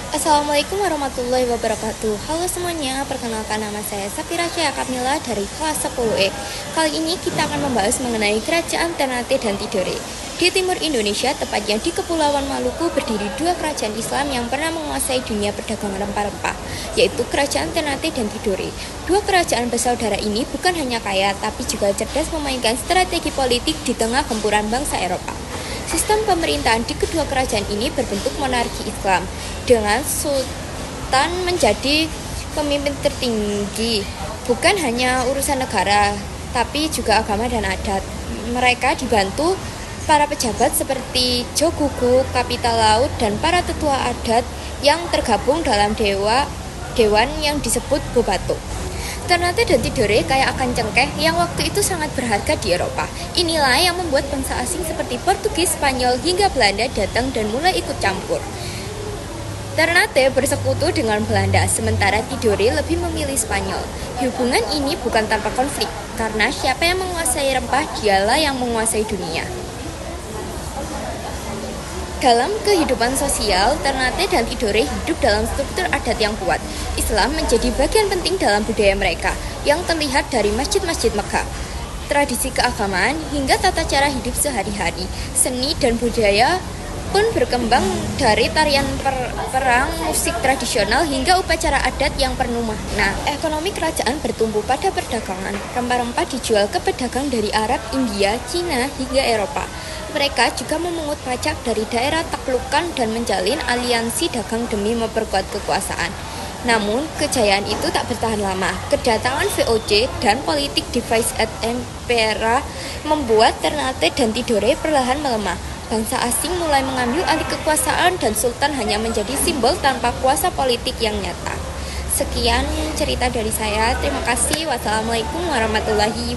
Assalamualaikum warahmatullahi wabarakatuh. Halo semuanya, perkenalkan nama saya Safira Syah Kamila dari kelas 10E. Kali ini kita akan membahas mengenai Kerajaan Ternate dan Tidore. Di timur Indonesia, tepatnya di Kepulauan Maluku, berdiri dua kerajaan Islam yang pernah menguasai dunia perdagangan rempah-rempah, yaitu Kerajaan Ternate dan Tidore. Dua kerajaan bersaudara ini bukan hanya kaya, tapi juga cerdas memainkan strategi politik di tengah gempuran bangsa Eropa. Sistem pemerintahan di kedua kerajaan ini berbentuk monarki Islam, dengan sultan menjadi pemimpin tertinggi. Bukan hanya urusan negara, tapi juga agama dan adat. Mereka dibantu para pejabat seperti Jogugu, Kapital Laut, dan para tetua adat yang tergabung dalam dewan yang disebut Bobato. Ternate dan Tidore kaya akan cengkeh yang waktu itu sangat berharga di Eropa. Inilah yang membuat bangsa asing seperti Portugis, Spanyol, hingga Belanda datang dan mulai ikut campur. Ternate bersekutu dengan Belanda, sementara Tidore lebih memilih Spanyol. Hubungan ini bukan tanpa konflik, karena siapa yang menguasai rempah, dialah yang menguasai dunia. Dalam kehidupan sosial, Ternate dan Tidore hidup dalam struktur adat yang kuat. Islam menjadi bagian penting dalam budaya mereka, yang terlihat dari masjid-masjid Mekah. Tradisi keagamaan hingga tata cara hidup sehari-hari, seni dan budaya pun berkembang dari tarian perang, musik tradisional, hingga upacara adat yang penuh makna. Ekonomi kerajaan bertumbuh pada perdagangan. Rempah-rempah dijual ke pedagang dari Arab, India, Cina, hingga Eropa. Mereka juga memungut pajak dari daerah taklukan dan menjalin aliansi dagang demi memperkuat kekuasaan. Namun, kejayaan itu tak bertahan lama. Kedatangan VOC dan politik divide et impera membuat Ternate dan Tidore perlahan melemah. Bangsa asing mulai mengambil alih kekuasaan dan sultan hanya menjadi simbol tanpa kuasa politik yang nyata. Sekian cerita dari saya. Terima kasih. Wassalamualaikum warahmatullahi wabarakatuh.